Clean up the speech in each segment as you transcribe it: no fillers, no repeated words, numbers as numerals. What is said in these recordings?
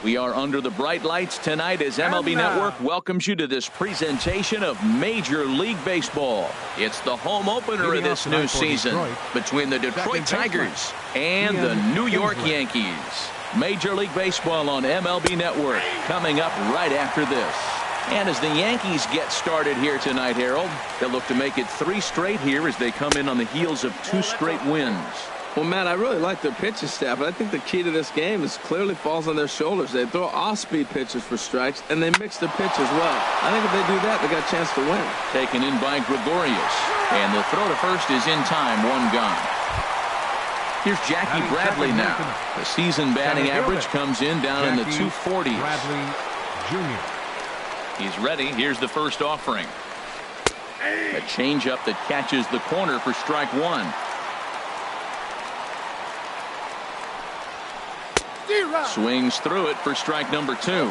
We are under the bright lights tonight as MLB Network welcomes you to this presentation of Major League Baseball. It's the home opener of this new season between the Detroit Tigers and the New York Yankees. Major League Baseball on MLB Network coming up right after this. And as the Yankees get started here tonight, Harold, they'll look to make it 3 straight here as they come in on the heels of 2 straight wins. Well, Matt, I really like their pitching staff, but I think the key to this game is clearly falls on their shoulders. They throw off-speed pitches for strikes, and they mix their pitch as well. I think if they do that, they got a chance to win. Taken in by Gregorius, and the throw to first is in time, 1 gone. Here's Jackie Bradley now. The season batting average comes in down in the 240s. Bradley Jr. He's ready. Here's the first offering. A changeup that catches the corner for strike 1. Swings through it for strike number 2.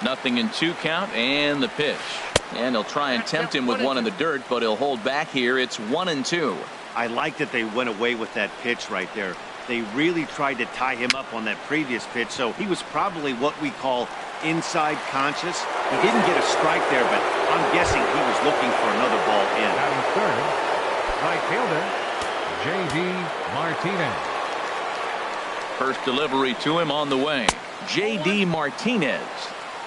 Nothing in 2 count, and the pitch. And he'll try and tempt him with one in the dirt, but he'll hold back here. It's 1-2. I like that they went away with that pitch right there. They really tried to tie him up on that previous pitch, so he was probably what we call inside conscious. He didn't get a strike there, but I'm guessing he was looking for another ball in. Batting third, right fielder, J.D. Martinez. First delivery to him on the way. J.D. Martinez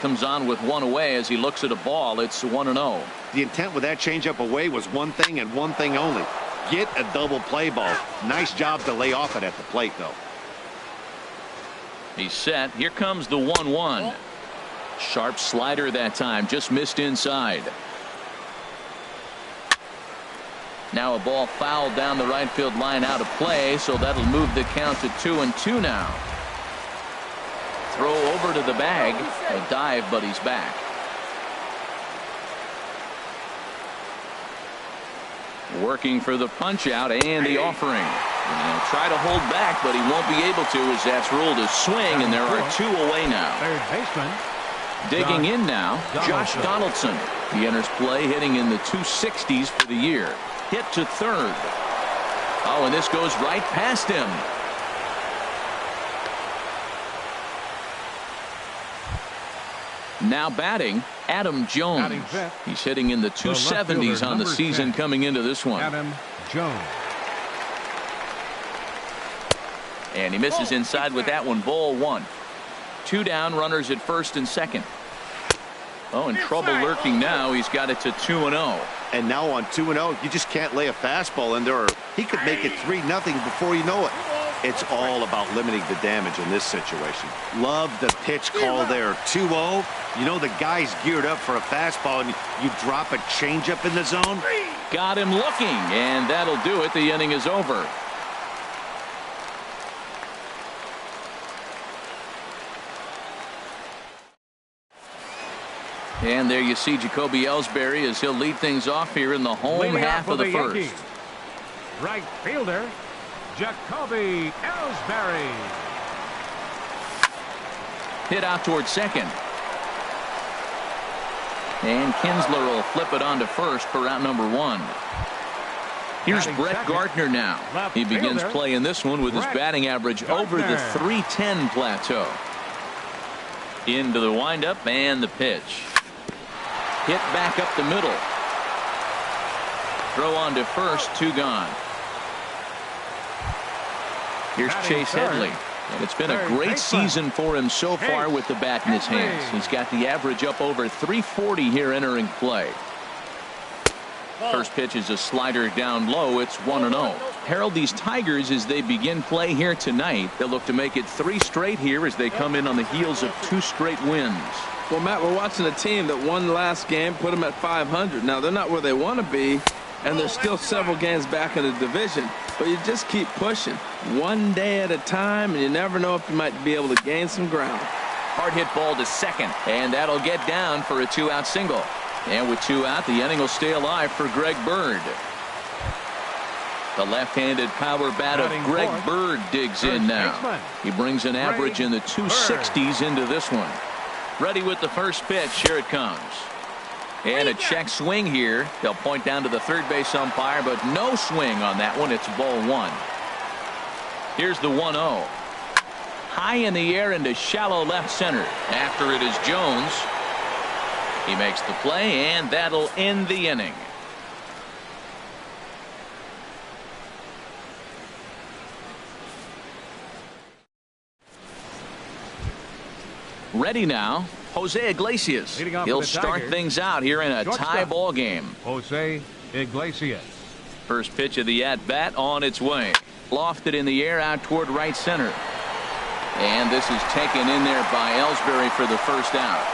comes on with 1 away as he looks at a ball. It's 1-0. The intent with that changeup away was one thing and one thing only. Get a double play ball. Nice job to lay off it at the plate, though. He's set. Here comes the 1-1. Sharp slider that time. Just missed inside. Now a ball fouled down the right field line out of play, so that'll move the count to 2-2 now. Throw over to the bag. A dive, but he's back. Working for the punch out and the offering. And he'll try to hold back, but he won't be able to as that's ruled a swing, and there are 2 away now. Third baseman. Digging in now, Josh Donaldson. He enters play hitting in the 260s for the year. Hit to third. Oh, and this goes right past him. Now batting, Adam Jones. He's hitting in the 270s on the season coming into this one. Adam Jones. And he misses inside with that one. Ball 1. 2 down, runners at first and second. Oh, and trouble lurking now. He's got it to 2-0. And now on 2-0, you just can't lay a fastball in there, or he could make it 3-0 before you know it. It's all about limiting the damage in this situation. Love the pitch call there. 2-0. You know the guy's geared up for a fastball, and you drop a changeup in the zone. Got him looking, and that'll do it. The inning is over. And there you see Jacoby Ellsbury as he'll lead things off here in the home half of the first. Right fielder, Jacoby Ellsbury. Hit out towards second. And Kinsler will flip it on to first for out number 1. Here's Brett Gardner now. He begins play in this one with his batting average over the 310 plateau. Into the windup and the pitch. Hit back up the middle. Throw on to first, 2 gone. Here's Chase Headley. And it's been a great season for him so far with the bat in his hands. He's got the average up over 340 here entering play. First pitch is a slider down low. It's 1-0. Harold, these Tigers, as they begin play here tonight, they'll look to make it 3 straight here as they come in on the heels of 2 straight wins. Well, Matt, we're watching a team that won last game, put them at 500. Now, they're not where they want to be, and they're still several games back in the division. But you just keep pushing one day at a time, and you never know if you might be able to gain some ground. Hard hit ball to second, and that'll get down for a 2-out single. And with 2 out, the inning will stay alive for Greg Bird. The left-handed power bat of Greg Bird digs in now. He brings an average in the 260s into this one. Ready with the first pitch. Here it comes. And a check swing here. They'll point down to the third base umpire, but no swing on that one. It's ball 1. Here's the 1-0. high in the air into shallow left center. After it is Jones. He makes the play, and that'll end the inning. Ready now, Jose Iglesias. He'll start things out here in a tie ball game. Jose Iglesias. First pitch of the at-bat on its way. Lofted in the air out toward right center. And this is taken in there by Ellsbury for the first out.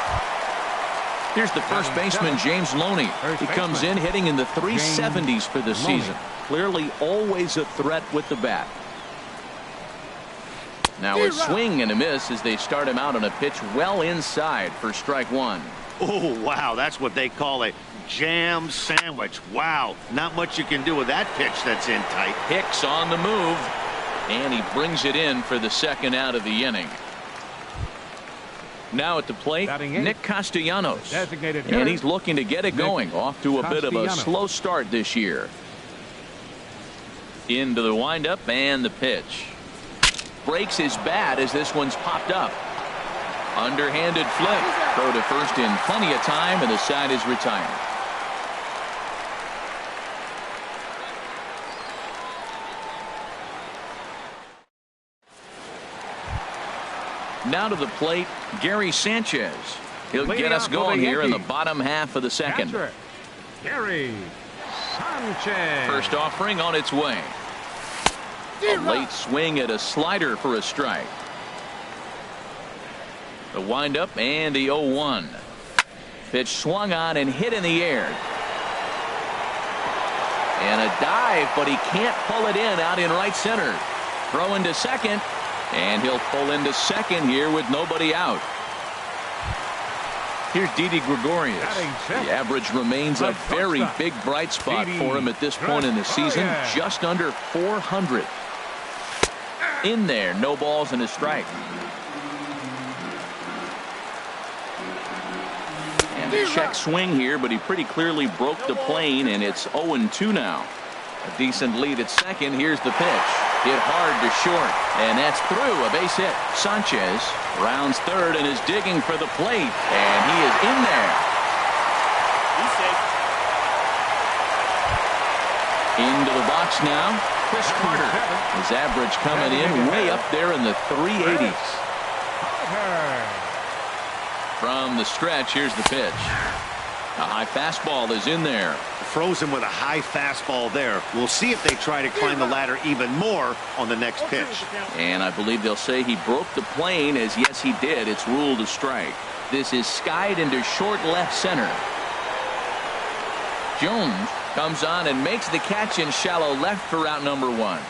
Here's the first baseman, James Loney. He comes in hitting in the 370s for the season. Clearly always a threat with the bat. Now a swing and a miss as they start him out on a pitch well inside for strike one. Oh, wow. That's what they call a jam sandwich. Wow. Not much you can do with that pitch that's in tight. Hicks on the move. And he brings it in for the second out of the inning. Now at the plate, Nick Castellanos. And he's looking to get it going. Off to a bit of a slow start this year. Into the windup and the pitch. Breaks his bat as this one's popped up. Underhanded flip. Throw to first in plenty of time, and the side is retired. Now to the plate, Gary Sanchez. He'll get us going here in the bottom half of the second. Gary Sanchez. First offering on its way. A late swing at a slider for a strike. The windup and the 0-1. Pitch swung on and hit in the air. And a dive, but he can't pull it in out in right center. Throw into second. And he'll pull into second here with nobody out. Here's Didi Gregorius. The average remains a very big bright spot for him at this point in the season. Just under 400. In there, no balls and a strike. And a check swing here, but he pretty clearly broke the plane, and it's 0-2 now. A decent lead at second. Here's the pitch. Hit hard to short, and that's through. A base hit. Sanchez rounds third and is digging for the plate, and he is in there. He's safe. Into the box now, Chris Carter. His average coming in way up there in the 380s. From the stretch, here's the pitch. A high fastball is in there. Frozen with a high fastball there. We'll see if they try to climb the ladder even more on the next pitch. And I believe they'll say he broke the plane, as yes he did. It's ruled a strike. This is skied into short left center. Jones comes on and makes the catch in shallow left for out number one.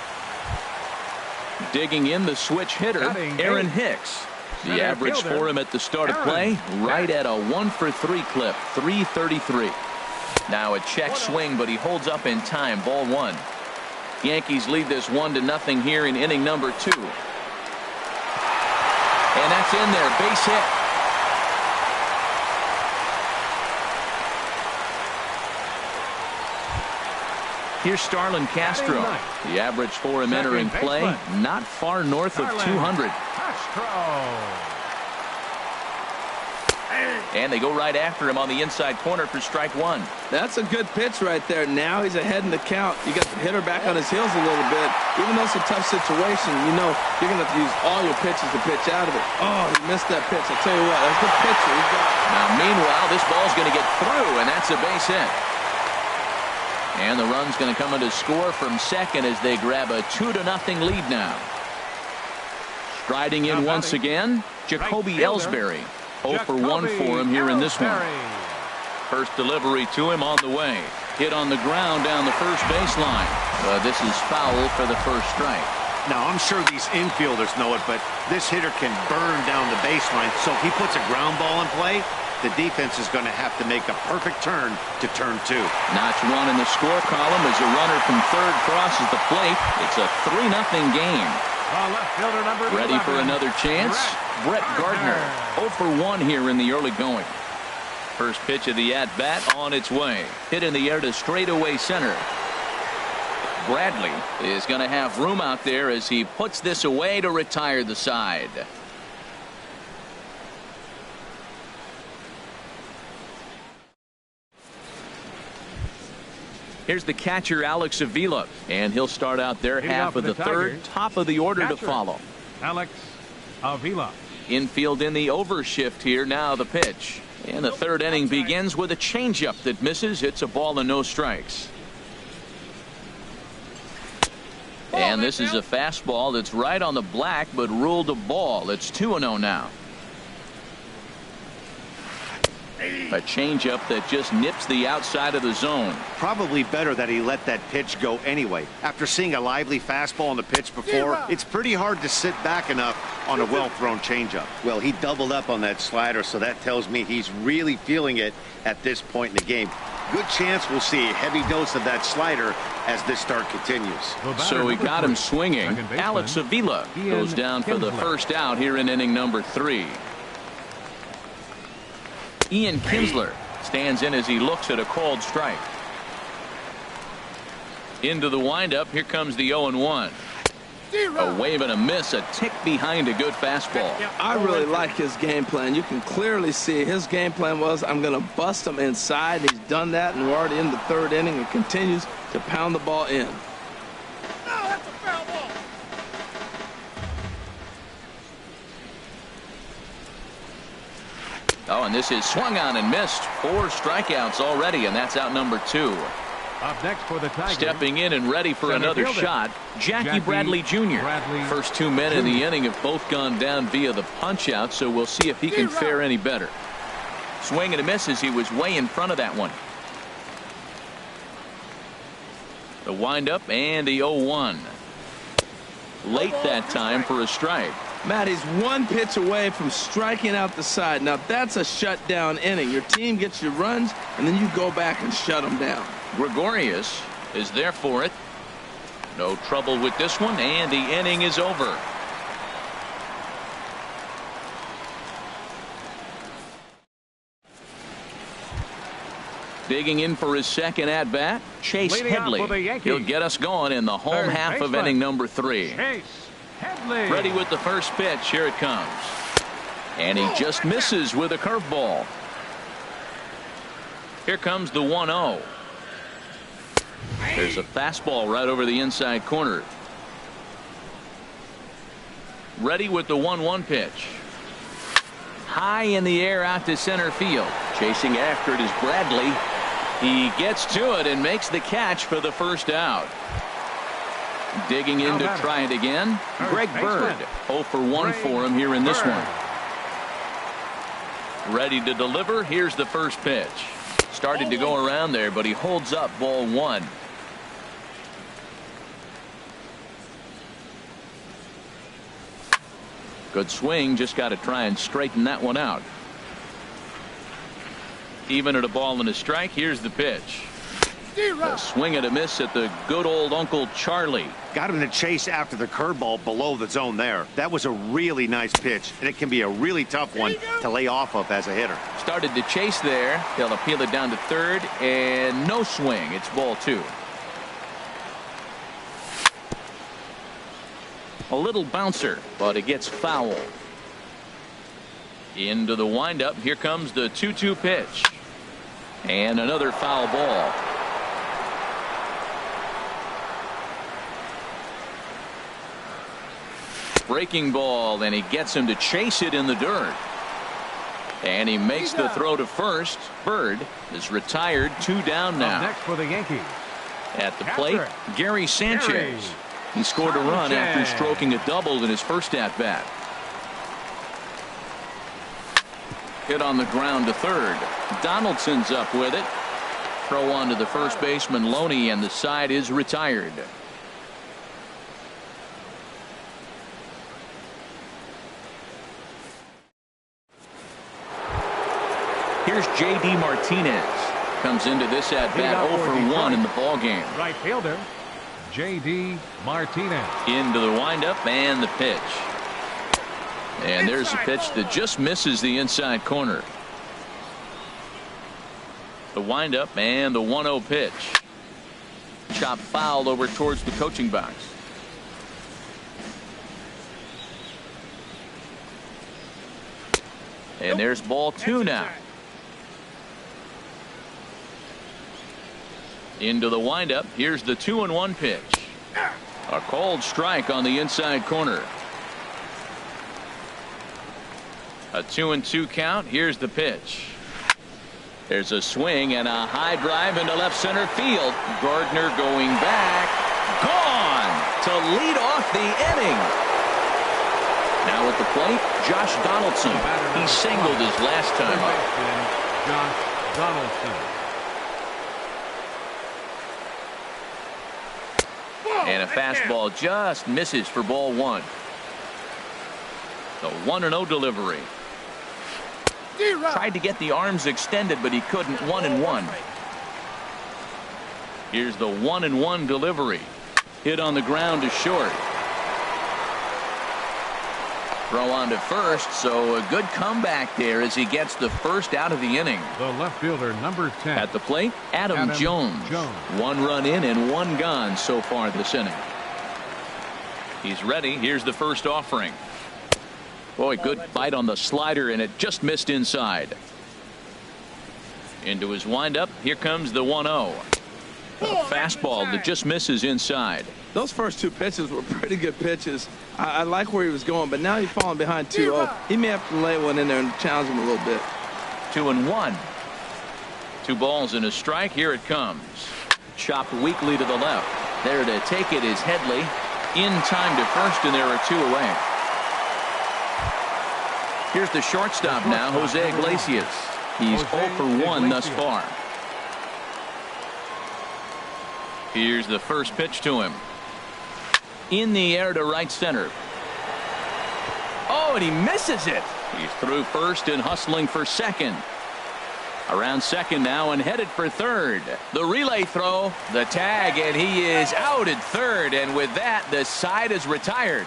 Digging in the switch hitter, Aaron Hicks. The average for him at the start of play, right at a 1-for-3 clip, 333. Now a check swing, but he holds up in time. Ball one. Yankees lead this 1-0 here in inning number 2. And that's in there. Base hit. Here's Starlin Castro. The average for him entering play, not far north of 200. And they go right after him on the inside corner for strike one. That's a good pitch right there. Now he's ahead in the count. You got the hitter back on his heels a little bit. Even though it's a tough situation, you know you're going to have to use all your pitches to pitch out of it. Oh, he missed that pitch. I'll tell you what, that's a good pitcher. Now, meanwhile, this ball's going to get through, and that's a base hit. And the run's going to come in to score from second as they grab a 2-0 lead now. Striding in once again, Jacoby Ellsbury. 0 for 1 for him here in this one. First delivery to him on the way. Hit on the ground down the first baseline. This is foul for the first strike. Now, I'm sure these infielders know it, but this hitter can burn down the baseline. So if he puts a ground ball in play, the defense is going to have to make a perfect turn to turn 2. Notch one in the score column as a runner from third crosses the plate. It's a 3-0 game. Ready for another chance? Brett Gardner. 0 for 1 here in the early going. First pitch of the at-bat on its way. Hit in the air to straightaway center. Bradley is going to have room out there as he puts this away to retire the side. Here's the catcher, Alex Avila, and he'll start out there half of the third. Top of the order to follow. Alex Avila. Infield in the overshift here. Now the pitch. And the third inning begins with a changeup that misses. It's a ball and no strikes. And this is a fastball that's right on the black, but ruled a ball. It's 2-0 now. A changeup that just nips the outside of the zone. Probably better that he let that pitch go anyway. After seeing a lively fastball on the pitch before, it's pretty hard to sit back enough on a well-thrown changeup. Well, he doubled up on that slider, so that tells me he's really feeling it at this point in the game. Good chance we'll see a heavy dose of that slider as this start continues. So he got him swinging. Alex Avila goes down for the first out here in inning number 3. Ian Kinsler stands in as he looks at a called strike. Into the windup. Here comes the 0-1. A wave and a miss, a tick behind a good fastball. I really like his game plan. You can clearly see his game plan was, I'm going to bust him inside. He's done that, and we're already in the third inning and continues to pound the ball in. That's a foul ball. Oh, and this is swung on and missed. 4 strikeouts already, and that's out number 2. Up next for the Tigers. Stepping in and ready for another shot, Jackie Bradley Jr. First 2 men in the inning have both gone down via the punch out, so we'll see if he can fare any better. Swing and a miss as he was way in front of that one. The windup and the 0-1. Late that time for a strike. Matt, he's 1 pitch away from striking out the side. Now that's a shutdown inning. Your team gets your runs, and then you go back and shut them down. Gregorius is there for it. No trouble with this one, and the inning is over. Digging in for his second at bat, Chase Headley. He'll get us going in the home half of inning number 3. Chase Headley. Ready with the first pitch. Here it comes. And he just misses with a curveball. Here comes the 1-0. There's a fastball right over the inside corner. Ready with the 1-1 pitch. High in the air out to center field. Chasing after it is Bradley. He gets to it and makes the catch for the first out. Digging in to try it again. Greg Bird. 0 for 1 for him here in this one. Ready to deliver. Here's the first pitch. Started to go around there, but he holds up ball 1. Good swing. Just got to try and straighten that one out. Even at a ball and a strike. Here's the pitch. A swing and a miss at the good old Uncle Charlie. Got him to chase after the curveball below the zone there. That was a really nice pitch, and it can be a really tough one to lay off of as a hitter. Started to chase there. He'll appeal it down to third, and no swing. It's ball 2. A little bouncer, but it gets foul. Into the windup. Here comes the 2-2 pitch. And another foul ball. Breaking ball, and he gets him to chase it in the dirt. And he makes the throw to first. Bird is retired. 2 down now. Next for the Yankees. At the plate, Gary Sanchez. He scored a run after stroking a double in his first at bat. Hit on the ground to third. Donaldson's up with it. Throw on to the first baseman Loney, and the side is retired. Here's J.D. Martinez. Comes into this at bat 0 for 1 in the ball game. Right fielder J.D. Martinez. Into the windup and the pitch. And there's a pitch that just misses the inside corner. The windup and the 1-0 pitch. Chop foul over towards the coaching box. And there's ball 2 now. Into the windup. Here's the 2-1 pitch. A called strike on the inside corner. A 2-2 count. Here's the pitch. There's a swing and a high drive into left center field. Gardner going back. Gone to lead off the inning. Now at the plate, Josh Donaldson. He singled his last time up. Josh Donaldson. And a fastball just misses for ball 1. The 1-0 delivery. Tried to get the arms extended, but he couldn't. 1-1. Here's the 1-1 delivery. Hit on the ground to short. Throw on to first, so a good comeback there as he gets the first out of the inning. The left fielder, number 10. At the plate, Adam Jones. 1 run in and 1 gone so far this inning. He's ready. Here's the first offering. Boy, good bite on the slider, and it just missed inside. Into his windup. Here comes the 1-0. A fastball that just misses inside. Those first 2 pitches were pretty good pitches. I like where he was going, but now he's falling behind 2-0. He may have to lay one in there and challenge him a little bit. 2-1. 2 balls and a strike. Here it comes. Chopped weakly to the left. There to take it is Headley. In time to first, and there are 2 away. Here's the shortstop now, Jose Iglesias. He's 0 for 1 thus far. Here's the first pitch to him. In the air to right center. Oh, and he misses it. He's through first and hustling for second. Around second now and headed for third. The relay throw, the tag, and he is out at third. And with that, the side is retired.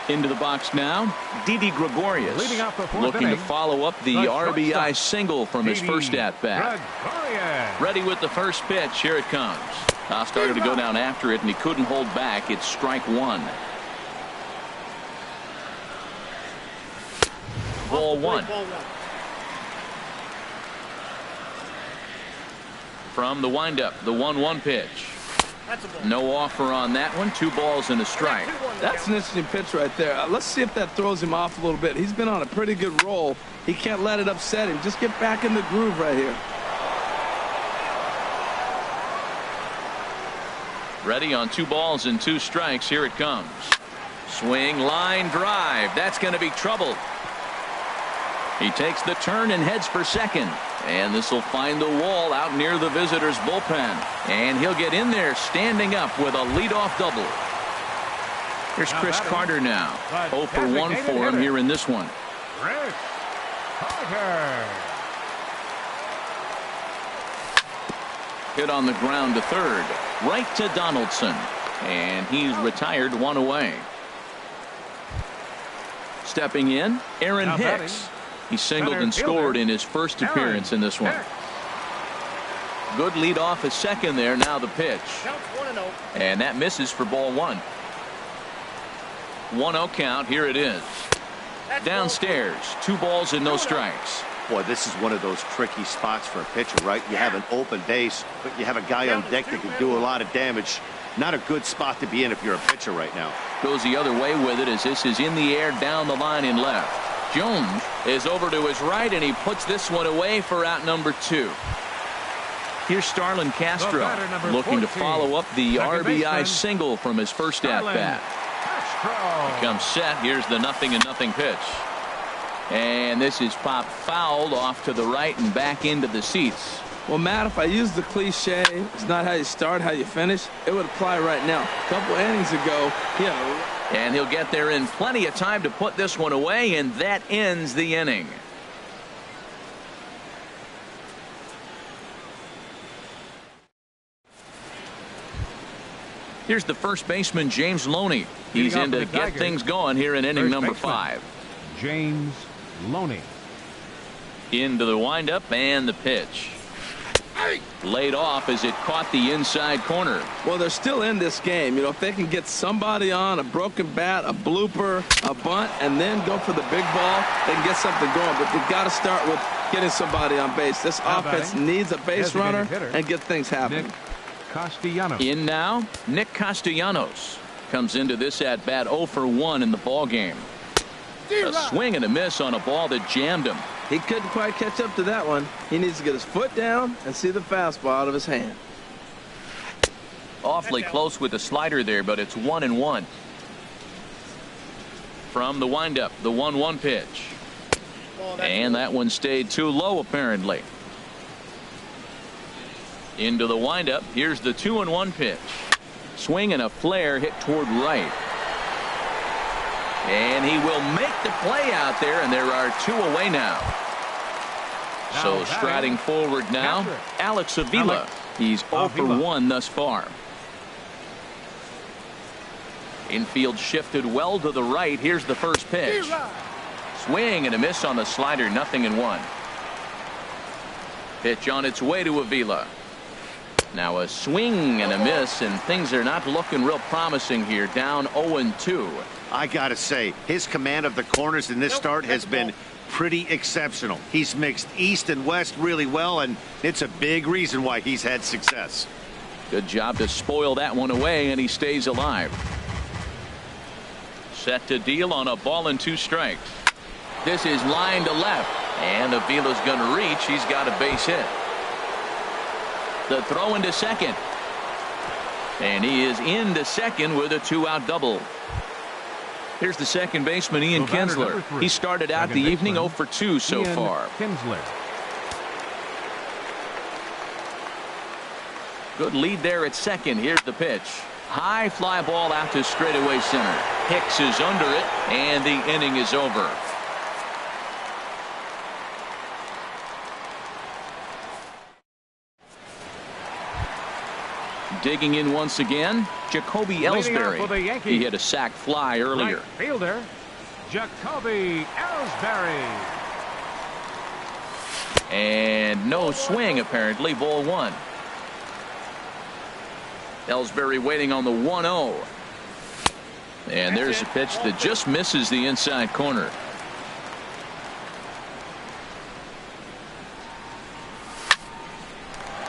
Into the box now, Didi Gregorius, looking to follow up the RBI single from his first at-bat. Ready with the first pitch. Here it comes. Started to go down after it, and he couldn't hold back. It's strike 1. Ball 1. From the windup, the 1-1 pitch. No offer on that one. 2 balls and a strike. That's an interesting pitch right there. Let's see if that throws him off a little bit. He's been on a pretty good roll. He can't let it upset him. Just get back in the groove right here. Ready on 2 balls and 2 strikes. Here it comes. Swing, line drive. That's going to be trouble. He takes the turn and heads for second. And this will find the wall out near the visitors' bullpen. And he'll get in there standing up with a leadoff double. Here's Chris Carter now. 0 for 1 for him here in this one. Chris Carter. Hit on the ground to third. Right to Donaldson. And he's retired 1 away. Stepping in, Aaron Hicks. He singled and scored in his first appearance in this one. Good lead off at second there. Now the pitch. And that misses for ball 1. 1-0 count. Here it is. Downstairs. 2 balls and no strikes. Boy, this is one of those tricky spots for a pitcher, right? You have an open base, but you have a guy on deck that can do a lot of damage. Not a good spot to be in if you're a pitcher right now. Goes the other way with it as this is in the air down the line in left. Jones is over to his right, and he puts this one away for out number 2. Here's Starlin Castro looking to follow up the RBI single from his first at-bat. He comes set. Here's the 0-0 pitch. And this is popped fouled off to the right and back into the seats. Well, Matt, if I use the cliche, it's not how you start, how you finish, it would apply right now. A couple innings ago, and he'll get there in plenty of time to put this one away, and that ends the inning. Here's the first baseman, James Loney. He's in to get things going here in inning number 5. James Loney. Into the windup and the pitch. Laid off as it caught the inside corner. Well, they're still in this game. You know, if they can get somebody on, a broken bat, a blooper, a bunt, and then go for the big ball, they can get something going. But they've got to start with getting somebody on base. This offense needs a base runner and get things happening. Nick Castellanos. In now, Nick Castellanos comes into this at bat 0 for 1 in the ball game. A swing and a miss on a ball that jammed him. He couldn't quite catch up to that one. He needs to get his foot down and see the fastball out of his hand. Awfully close with the slider there, but it's 1-1. From the windup, the 1-1 pitch. And that one stayed too low, apparently. Into the windup. Here's the 2-1 pitch. Swing and a flare hit toward right. And he will make the play out there, and there are 2 away now. So striding forward now, Alex Avila. He's 0 for 1 thus far. Infield shifted well to the right. Here's the first pitch. Swing and a miss on the slider, 0-1. Pitch on its way to Avila. Now a swing and a miss, and things are not looking real promising here. Down 0-2. I gotta say, his command of the corners in this start has been pretty exceptional. He's mixed east and west really well, and it's a big reason why he's had success. Good job to spoil that one away, and he stays alive. Set to deal on a ball and 2 strikes. This is line to left, and Avila's going to reach. He's got a base hit. The throw into second, and he is into second with a 2-out double. Here's the second baseman, Ian Kinsler. He started out the evening 0 for 2 so far. Kinsler. Good lead there at second. Here's the pitch. High fly ball out to straightaway center. Hicks is under it, and the inning is over. Digging in once again, Jacoby Ellsbury. He hit a sac fly earlier. Right fielder, Jacoby Ellsbury. And no swing, apparently. Ball 1. Ellsbury waiting on the 1-0. And there's a pitch that just misses the inside corner.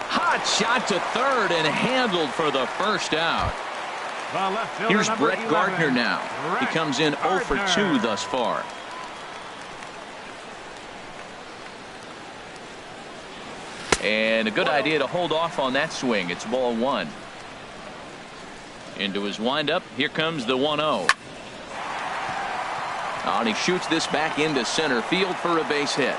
Hot shot to third and handled for the first out. Here's Brett Gardner now. He comes in 0 for 2 thus far. And a good idea to hold off on that swing. It's ball 1. Into his windup. Here comes the 1-0. And he shoots this back into center field for a base hit.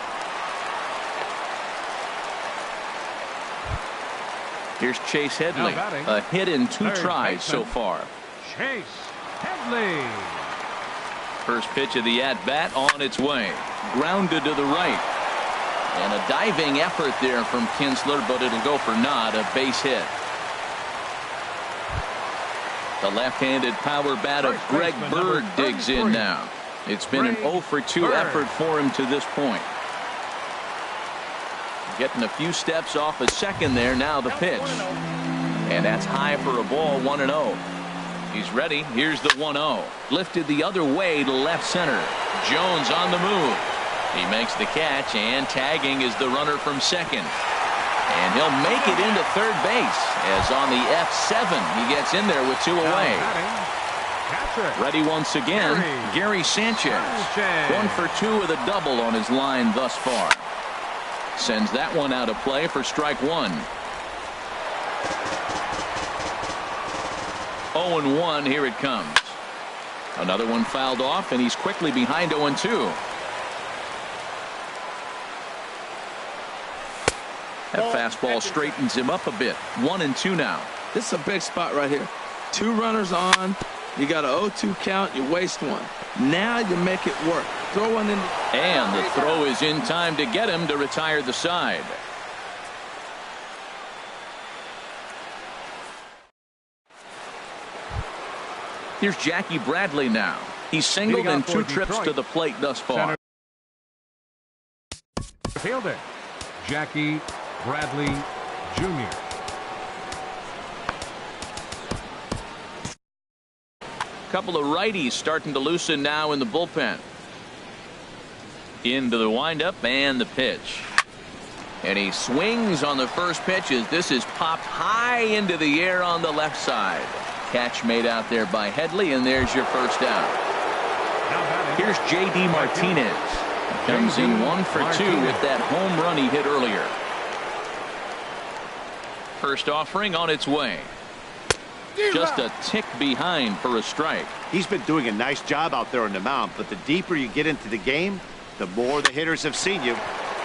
Here's Chase Headley. A hit in 2 tries so far. Chase Headley. First pitch of the at-bat on its way. Grounded to the right. And a diving effort there from Kinsler, but it'll go for naught. A base hit. The left-handed power bat of Greg Bird digs in now. It's been an 0 for 2 effort for him to this point. Getting a few steps off a second there. Now the pitch. And that's high for a ball. 1-0. He's ready. Here's the 1-0. Lifted the other way to left center. Jones on the move. He makes the catch, and tagging is the runner from second. And he'll make it into third base as on the F7 he gets in there with 2 away. Ready once again, Gary Sanchez. 1 for 2 with a double on his line thus far. Sends that one out of play for strike 1. 0-1. Here it comes. Another one fouled off, and he's quickly behind 0-2. That fastball straightens him up a bit. 1-2 now. This is a big spot right here. 2 runners on. You got an 0-2 count. You waste one. Now you make it work. Throw one in. And the throw is in time to get him to retire the side. Here's Jackie Bradley now. He's singled in 2 trips to the plate thus far. fielder, Jackie Bradley Jr. Couple of righties starting to loosen now in the bullpen. Into the windup and the pitch. And he swings on the first pitch as this is popped high into the air on the left side. Catch made out there by Headley, and there's your first out. Here's J.D. Martinez. Comes in 1 for 2 with that home run he hit earlier. First offering on its way. Just a tick behind for a strike. He's been doing a nice job out there on the mound, but the deeper you get into the game, the more the hitters have seen you.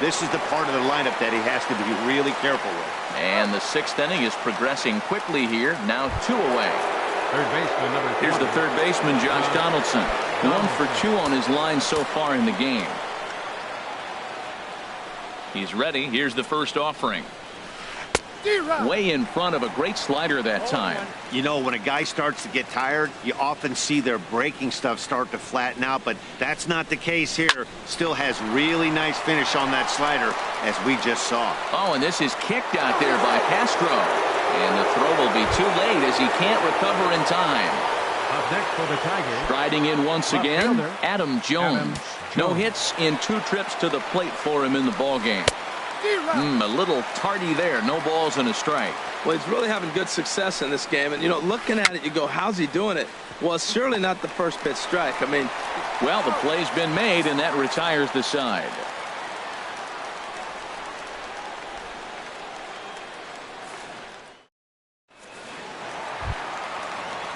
This is the part of the lineup that he has to be really careful with. And the 6th inning is progressing quickly here. Now 2 away. Third baseman number 20. Here's the third baseman, Josh Donaldson. 1 for 2 on his line so far in the game. He's ready. Here's the first offering. Way in front of a great slider that time. You know, when a guy starts to get tired, you often see their breaking stuff start to flatten out, but that's not the case here. Still has really nice finish on that slider, as we just saw. Oh, and this is kicked out there by Castro. And the throw will be too late as he can't recover in time. Up next for the Tigers. Striding in once again, fielder, Adam Jones. No hits in 2 trips to the plate for him in the ballgame. A little tardy there. No balls and a strike. Well, he's really having good success in this game. And, you know, looking at it, you go, how's he doing it? Well, it's surely not the first pitch strike. I mean, well, the play's been made, and that retires the side.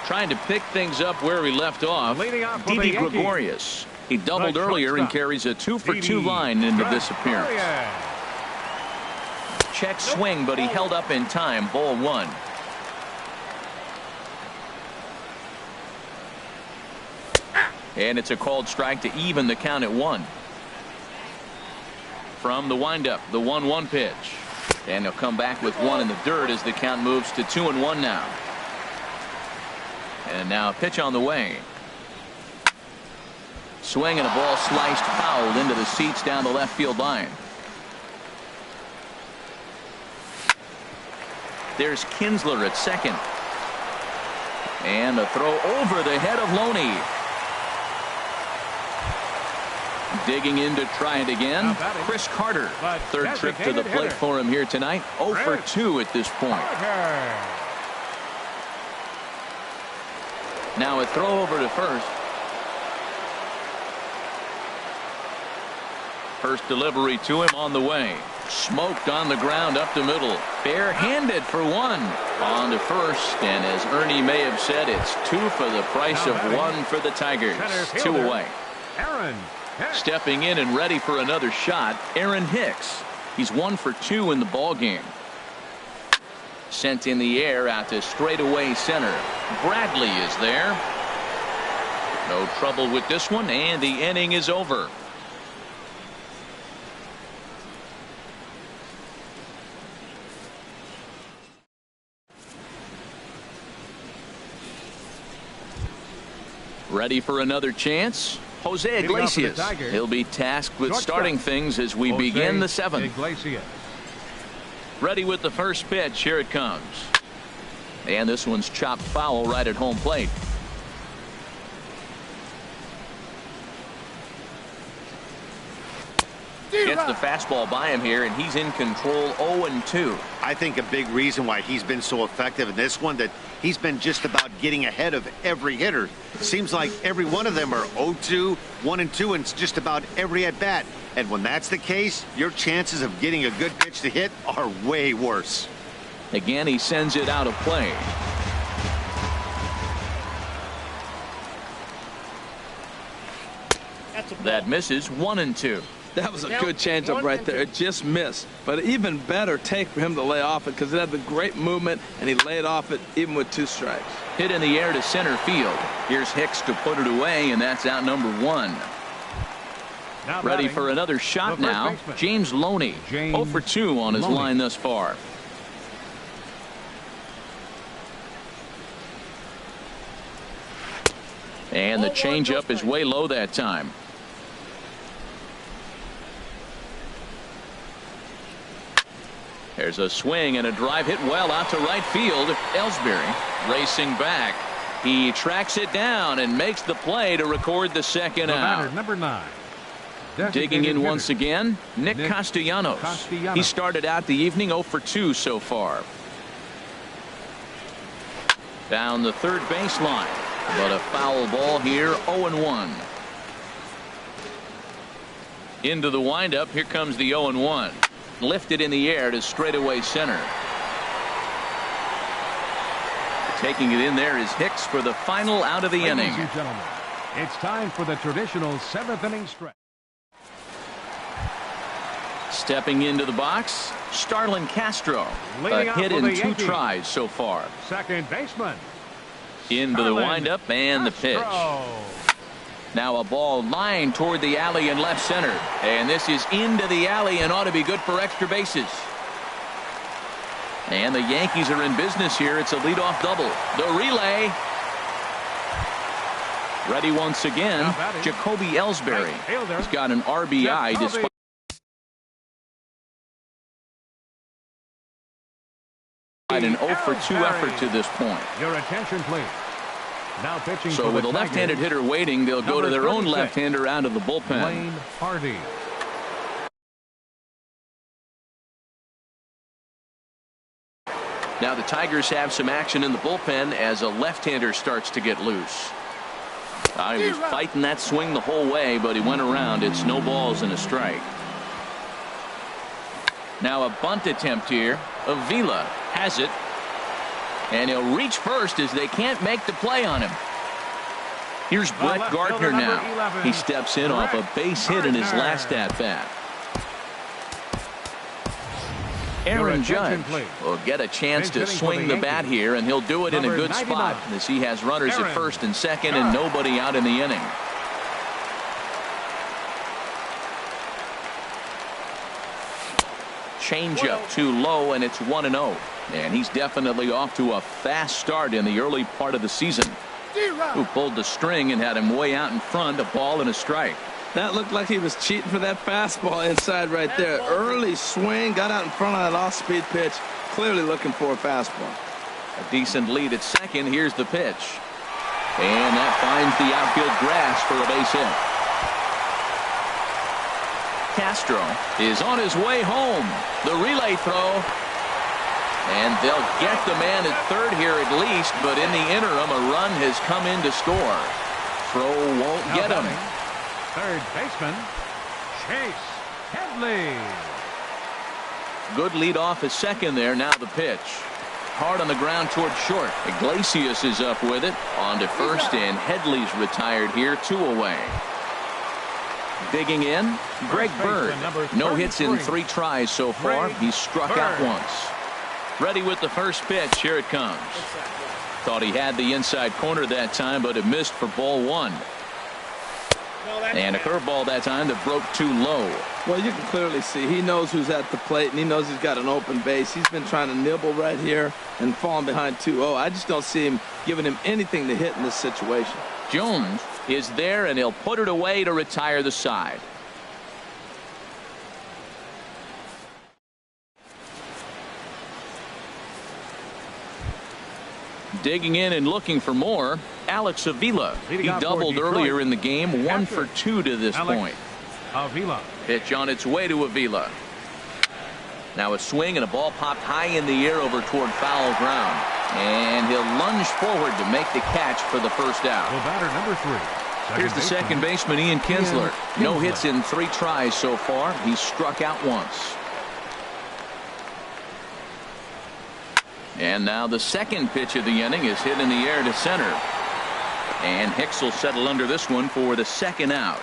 Trying to pick things up where he left off. Didi Gregorius. He doubled earlier and carries a 2 for 2 line into this appearance. Check swing, but he held up in time. Ball 1. And it's a called strike to even the count at 1. From the windup, the 1-1 pitch. And he'll come back with 1 in the dirt as the count moves to 2-1 now. And now a pitch on the way. Swing and a ball sliced foul into the seats down the left field line. There's Kinsler at second. And a throw over the head of Loney. Digging in to try it again. Chris Carter. Third trip to the plate for him here tonight. 0 for 2 at this point. Now a throw over to first. First delivery to him on the way. Smoked on the ground up the middle. Barehanded for 1. On to first, and as Ernie may have said, it's 2 for the price of 1 for the Tigers. 2 away. Stepping in and ready for another shot, Aaron Hicks. He's 1 for 2 in the ball game. Sent in the air out to straightaway center. Bradley is there. No trouble with this one, and the inning is over. Ready for another chance? Jose Iglesias. He'll be tasked with starting things as we begin the 7th. Ready with the first pitch. Here it comes. And this one's chopped foul right at home plate. Gets the fastball by him here, and he's in control. 0-2. I think a big reason why he's been so effective in this one, that he's been just about getting ahead of every hitter. Seems like every one of them are 0-2, 1-2, and just about every at bat. And when that's the case, your chances of getting a good pitch to hit are way worse. Again, he sends it out of play. That misses. 1-2. that was a good changeup right there. It just missed. But even better take for him to lay off it, because it had the great movement, and he laid off it even with 2 strikes. Hit in the air to center field. Here's Hicks to put it away, and that's out number 1. Ready for another shot now. James Loney. 0 for 2 on his line thus far. And the changeup is way low that time. There's a swing and a drive hit well out to right field. Ellsbury racing back. He tracks it down and makes the play to record the second out. Number 9. Digging in once again, Nick Castellanos. He started out the evening 0 for 2 so far. Down the third baseline, but a foul ball here, 0-1. Into the windup, here comes the 0-1. Lifted in the air to straightaway center. Taking it in there is Hicks for the final out of the inning. Ladies and gentlemen, it's time for the traditional 7th inning stretch. Stepping into the box, Starlin Castro. A hit in 2 tries so far. Second baseman. Into the windup and the pitch. Now a ball lined toward the alley in left center. And this is into the alley and ought to be good for extra bases. And the Yankees are in business here. It's a leadoff double. The relay. Ready once again, Jacoby Ellsbury. He's got an RBI despite an 0 for 2 effort to this point. Your attention, please. Now pitching. So with a left-handed hitter waiting, they'll go to their own left-hander out of the bullpen. Lane Hardy. Now the Tigers have some action in the bullpen as a left-hander starts to get loose. He was fighting that swing the whole way, but he went around. It's no balls and a strike. Now a bunt attempt here. Avila has it. And he'll reach first as they can't make the play on him. Here's Brett Gardner now. He steps in off a base hit in his last at-bat. Aaron Judge will get a chance to swing the bat here, and he'll do it in a good spot as he has runners at first and second and nobody out in the inning. Changeup too low, and it's 1-0. And he's definitely off to a fast start in the early part of the season. Who pulled the string and had him way out in front, a ball and a strike. That looked like he was cheating for that fastball inside right there. Early swing, got out in front of that off-speed pitch. Clearly looking for a fastball. A decent lead at second. Here's the pitch. And that finds the outfield grass for a base hit. Castro is on his way home. The relay throw. And they'll get the man at third here at least, but in the interim, a run has come in to score. Throw won't get him. Third baseman, Chase Headley. Good lead off at second there. Now the pitch. Hard on the ground toward short. Iglesias is up with it. On to first, and Headley's retired here, 2 away. Digging in, Greg Bird. No hits in 3 tries so far. He's struck out once. Ready with the first pitch. Here it comes. Thought he had the inside corner that time, but it missed for ball 1. And a curveball that time that broke too low. Well, you can clearly see he knows who's at the plate, and he knows he's got an open base. He's been trying to nibble right here and falling behind 2-0. I just don't see him giving him anything to hit in this situation. Jones is there, and he'll put it away to retire the side. Digging in and looking for more, Alex Avila. He doubled earlier in the game, 1 for 2 to this point. Avila. Pitch on its way to Avila. Now a swing and a ball popped high in the air over toward foul ground. And he'll lunge forward to make the catch for the first out. The batter, number 3. Here's the second baseman, Ian Kinsler. No hits in 3 tries so far. He's struck out once. And now the second pitch of the inning is hit in the air to center. And Hicks will settle under this one for the second out.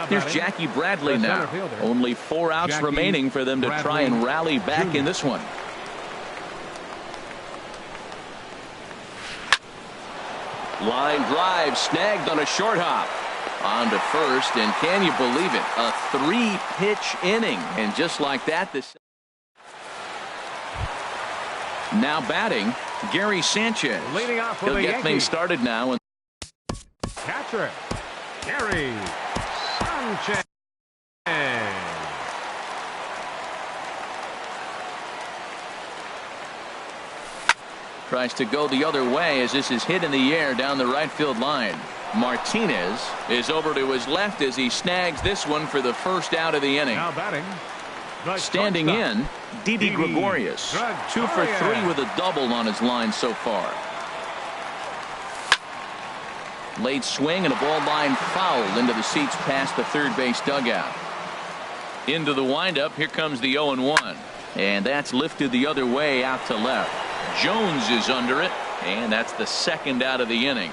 Here's Jackie Bradley now. Only 4 outs remaining for them to try and rally back in this one. Line drive snagged on a short hop. On to first, and can you believe it? A 3-pitch inning. And just like that, this. Now batting, Gary Sanchez. Leading off for He'll the get Yankees. things started now. Catcher, Gary Sanchez. Tries to go the other way as this is hit in the air down the right field line. Martinez is over to his left as he snags this one for the first out of the inning. Now batting. Standing in, Didi Gregorius. 2 for 3 with a double on his line so far. Late swing and a ball line foul into the seats past the third base dugout. Into the windup. Here comes the 0-1. And that's lifted the other way out to left. Jones is under it. And that's the second out of the inning.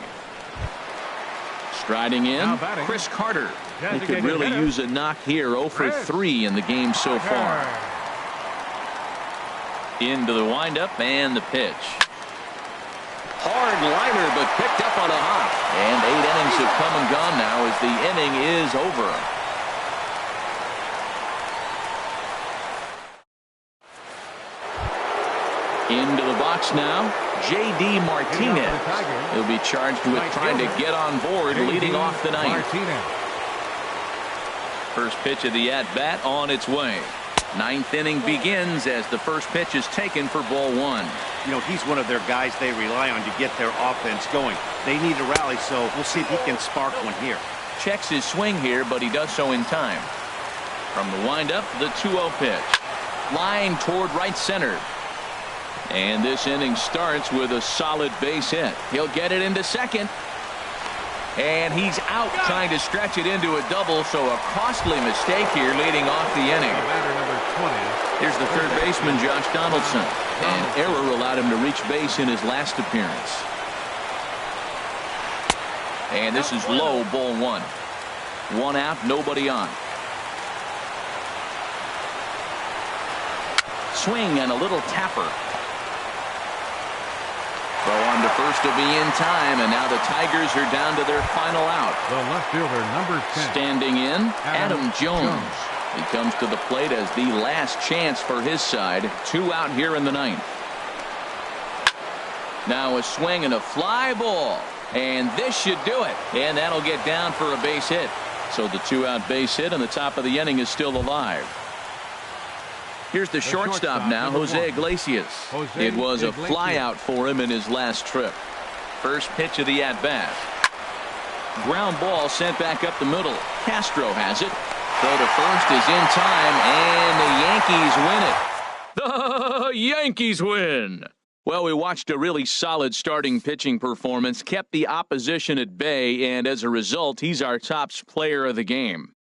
Striding in, Chris Carter. He could really use a knock here. 0 for 3 in the game so far. Into the windup and the pitch. Hard liner, but picked up on a hop. And 8 innings have come and gone now as the inning is over. Into the box now, J.D. Martinez. He'll be charged with trying to get on board leading off the ninth. First pitch of the at-bat on its way. Ninth inning begins as the first pitch is taken for ball 1. You know, he's one of their guys they rely on to get their offense going. They need a rally, so we'll see if he can spark one here. Checks his swing here, but he does so in time. From the windup, the 2-0 pitch. Line toward right center. And this inning starts with a solid base hit. He'll get it into second. And he's out trying to stretch it into a double, so a costly mistake here leading off the inning. Here's the third baseman, Josh Donaldson. An error allowed him to reach base in his last appearance. And this is low, ball 1. 1 out, nobody on. Swing and a little tapper. Throw on to first will be in time, and now the Tigers are down to their final out. The left fielder, number 10. Standing in, Adam Jones. He comes to the plate as the last chance for his side. 2 out here in the ninth. Now a swing and a fly ball. And this should do it. And that'll get down for a base hit. So the 2-out base hit and the top of the inning is still alive. Here's the shortstop now, Jose Iglesias. It was a flyout for him in his last trip. First pitch of the at-bat. Ground ball sent back up the middle. Castro has it. Throw to first is in time, and the Yankees win it. The Yankees win. Well, we watched a really solid starting pitching performance, kept the opposition at bay, and as a result, he's our top player of the game.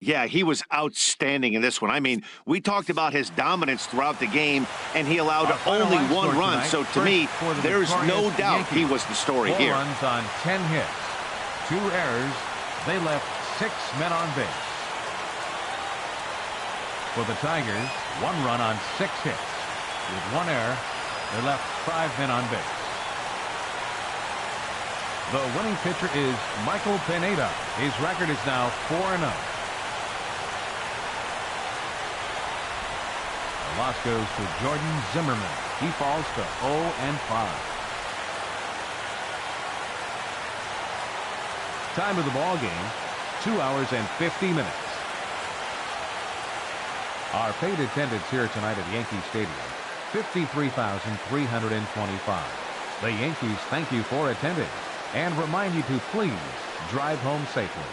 Yeah, he was outstanding in this one. I mean, we talked about his dominance throughout the game, and he allowed only 1 run. So to me, there's no doubt he was the story here. 4 runs on 10 hits. 2 errors. They left 6 men on base. For the Tigers, 1 run on 6 hits. With 1 error, they left 5 men on base. The winning pitcher is Michael Pineda. His record is now 4-0. The loss goes to Jordan Zimmerman. He falls to 0-5. Time of the ball game, 2 hours and 50 minutes. Our paid attendance here tonight at Yankee Stadium, 53,325. The Yankees thank you for attending and remind you to please drive home safely.